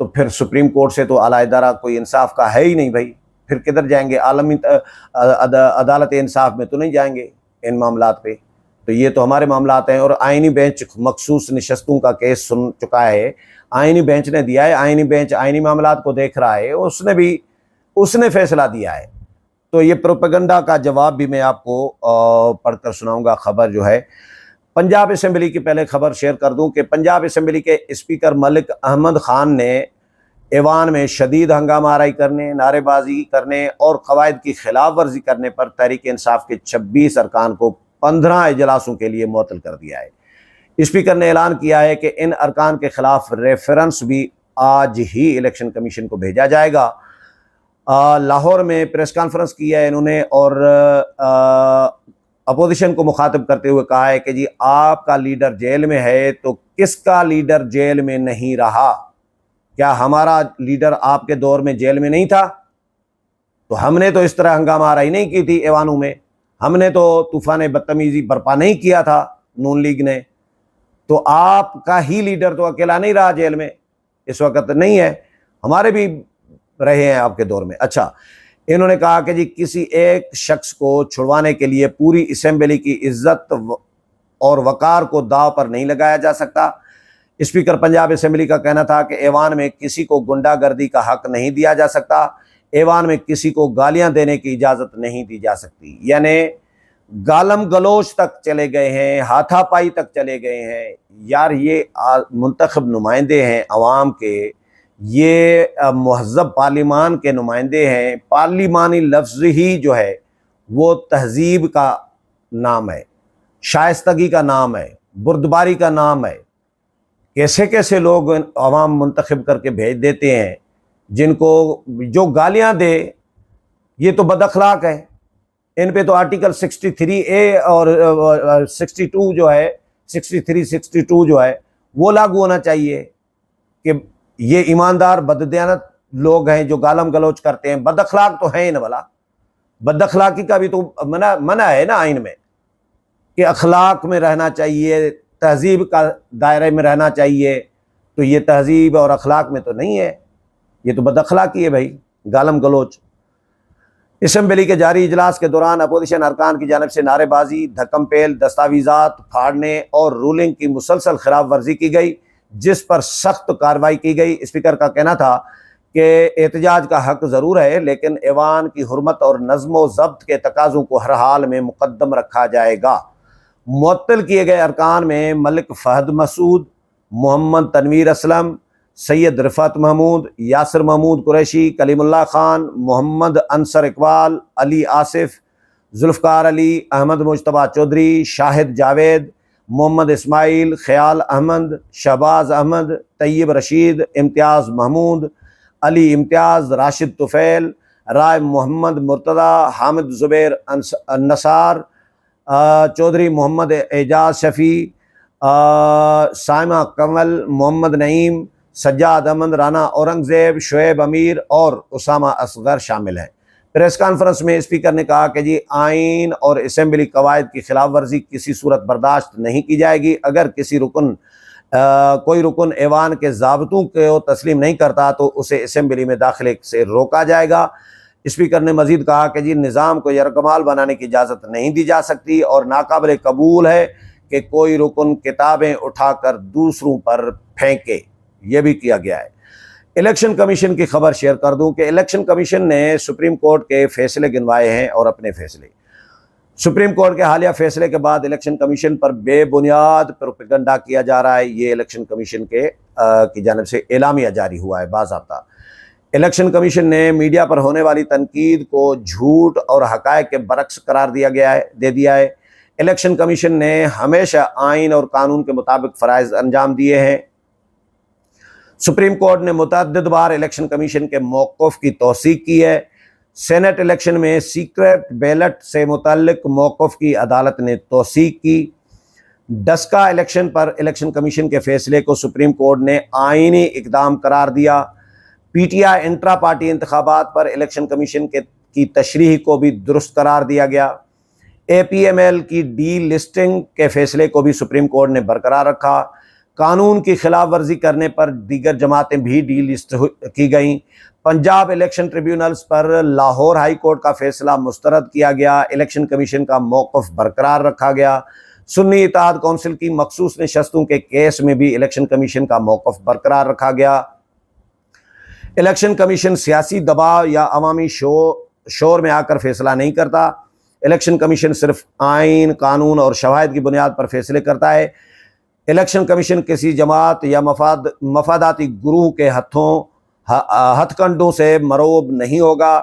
تو پھر supreme court سے تو اعلیٰ ادارہ کوئی انصاف کا ہے ہی نہیں بھائی، پھر کدھر جائیں گے؟ عالمی عدالت انصاف میں تو نہیں جائیں گے ان معاملات پہ. تو یہ تو ہمارے معاملات ہیں، اور آئینی بینچ مخصوص نشستوں کا کیس سن چکا ہے، آئینی بینچ نے دیا ہے، آئینی بینچ آئینی معاملات کو دیکھ رہا ہے، اس نے فیصلہ دیا ہے. تو یہ پروپیگنڈا کا جواب بھی میں آپ کو پڑھ کر سناؤں گا. خبر جو ہے پنجاب اسمبلی کی، پہلے خبر شیئر کر دوں کہ پنجاب اسمبلی کے اسپیکر ملک احمد خان نے ایوان میں شدید ہنگامہ آرائی کرنے، نعرے بازی کرنے اور قواعد کی خلاف ورزی کرنے پر تحریک انصاف کے 26 ارکان کو 15 اجلاسوں کے لیے معطل کر دیا ہے. اسپیکر نے اعلان کیا ہے کہ ان ارکان کے خلاف ریفرنس بھی آج ہی الیکشن کمیشن کو بھیجا جائے گا. لاہور میں پریس کانفرنس کی ہے انہوں نے، اور اپوزیشن کو مخاطب کرتے ہوئے کہا ہے کہ جی آپ کا لیڈر جیل میں ہے تو کس کا لیڈر جیل میں نہیں رہا؟ کیا ہمارا لیڈر آپ کے دور میں جیل میں نہیں تھا؟ تو ہم نے تو اس طرح ہنگامہ آرائی نہیں کی تھی ایوانوں میں، ہم نے تو طوفان بدتمیزی برپا نہیں کیا تھا نون لیگ نے. تو آپ کا ہی لیڈر تو اکیلا نہیں رہا جیل میں، اس وقت نہیں ہے، ہمارے بھی رہے ہیں آپ کے دور میں. اچھا، انہوں نے کہا کہ جی کسی ایک شخص کو چھڑوانے کے لیے پوری اسمبلی کی عزت اور وقار کو داؤ پر نہیں لگایا جا سکتا. اسپیکر پنجاب اسمبلی کا کہنا تھا کہ ایوان میں کسی کو غنڈہ گردی کا حق نہیں دیا جا سکتا، ایوان میں کسی کو گالیاں دینے کی اجازت نہیں دی جا سکتی. یعنی گالم گلوچ تک چلے گئے ہیں، ہاتھا پائی تک چلے گئے ہیں. یار یہ منتخب نمائندے ہیں عوام کے، یہ مہذب پارلیمان کے نمائندے ہیں. پارلیمانی لفظ ہی جو ہے وہ تہذیب کا نام ہے، شائستگی کا نام ہے، بردباری کا نام ہے. کیسے کیسے لوگ عوام منتخب کر کے بھیج دیتے ہیں، جن کو جو گالیاں دے یہ تو بد اخلاق ہے. ان پہ تو آرٹیکل 63A اور 62 جو ہے 63-62 جو ہے وہ لاگو ہونا چاہیے کہ یہ ایماندار بددیانت لوگ ہیں جو گالم گلوچ کرتے ہیں. بد اخلاق تو ہیں نا بھلا، بد اخلاقی کا بھی تو منع ہے نا آئین میں کہ اخلاق میں رہنا چاہیے، تہذیب کا دائرے میں رہنا چاہیے. تو یہ تہذیب اور اخلاق میں تو نہیں ہے، یہ تو بد اخلاقی ہے بھائی، گالم گلوچ. اسمبلی کے جاری اجلاس کے دوران اپوزیشن ارکان کی جانب سے نعرے بازی، دھکم پیل، دستاویزات پھاڑنے اور رولنگ کی مسلسل خلاف ورزی کی گئی، جس پر سخت کارروائی کی گئی. اسپیکر کا کہنا تھا کہ احتجاج کا حق ضرور ہے، لیکن ایوان کی حرمت اور نظم و ضبط کے تقاضوں کو ہر حال میں مقدم رکھا جائے گا. معطل کیے گئے ارکان میں ملک فہد مسعود، محمد تنویر اسلم، سید رفعت محمود، یاسر محمود قریشی، کلیم اللہ خان، محمد انصر اقبال، علی آصف، ذوالفقار علی، احمد مجتبیٰ چودھری، شاہد جاوید، محمد اسماعیل، خیال احمد، شہباز احمد، طیب رشید، امتیاز محمود، علی امتیاز، راشد طفیل، رائے محمد مرتضی، حامد زبیر نثار، چودھری محمد اعجاز شفیع، سائمہ کمل، محمد نعیم، سجاد احمد رانا اورنگزیب، شعیب امیر اور اسامہ اصغر شامل ہیں. پریس کانفرنس میں اسپیکر نے کہا کہ جی آئین اور اسمبلی قواعد کی خلاف ورزی کسی صورت برداشت نہیں کی جائے گی. اگر کوئی رکن ایوان کے ضابطوں کو تسلیم نہیں کرتا تو اسے اسمبلی میں داخلے سے روکا جائے گا. اسپیکر نے مزید کہا کہ جی نظام کو یرغمال بنانے کی اجازت نہیں دی جا سکتی اور ناقابل قبول ہے کہ کوئی رکن کتابیں اٹھا کر دوسروں پر پھینکے. یہ بھی کیا گیا ہے. الیکشن کمیشن کی خبر شیئر کر دوں کہ الیکشن کمیشن نے سپریم کورٹ کے فیصلے گنوائے ہیں اور اپنے فیصلے سپریم کورٹ کے حالیہ فیصلے کے بعد الیکشن کمیشن پر بے بنیاد پروپیگنڈا کیا جا رہا ہے. یہ الیکشن کمیشن کی جانب سے اعلامیہ جاری ہوا ہے باضابطہ. الیکشن کمیشن نے میڈیا پر ہونے والی تنقید کو جھوٹ اور حقائق کے برعکس قرار دے دیا ہے. الیکشن کمیشن نے ہمیشہ آئین اور قانون کے مطابق فرائض انجام دیے ہیں. سپریم کورٹ نے متعدد بار الیکشن کمیشن کے موقف کی توثیق کی ہے. سینٹ الیکشن میں سیکریٹ بیلٹ سے متعلق موقف کی عدالت نے توثیق کی. ڈسکا الیکشن پر الیکشن کمیشن کے فیصلے کو سپریم کورٹ نے آئینی اقدام قرار دیا. P T I intra party انتخابات پر الیکشن کمیشن کی تشریح کو بھی درست قرار دیا گیا. اے پی ایم ایل کی ڈی لسٹنگ کے فیصلے کو بھی سپریم کورٹ نے برقرار رکھا. قانون کی خلاف ورزی کرنے پر دیگر جماعتیں بھی ڈی لسٹ کی گئیں۔ پنجاب الیکشن ٹریبیونلز پر لاہور ہائی کورٹ کا فیصلہ مسترد کیا گیا۔ الیکشن کمیشن کا موقف برقرار رکھا گیا۔ سنی اتحاد کونسل کی مخصوص نشستوں کے کیس میں بھی الیکشن کمیشن کا موقف برقرار رکھا گیا۔ الیکشن کمیشن سیاسی دباؤ یا عوامی شور میں آ کر فیصلہ نہیں کرتا۔ الیکشن کمیشن صرف آئین، قانون اور شواہد کی بنیاد پر فیصلے کرتا ہے۔ الیکشن کمیشن کسی جماعت یا مفاداتی گروہ کے ہتھ کنڈوں سے مروب نہیں ہوگا۔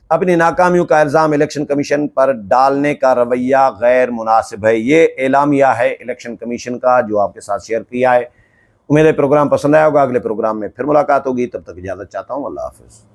اپنی ناکامیوں کا الزام الیکشن کمیشن پر ڈالنے کا رویہ غیر مناسب ہے۔ یہ اعلامیہ ہے الیکشن کمیشن کا جو آپ کے ساتھ شیئر کیا ہے۔ امید ہے پروگرام پسند آیا ہوگا۔ اگلے پروگرام میں پھر ملاقات ہوگی، تب تک اجازت چاہتا ہوں۔ اللہ حافظ۔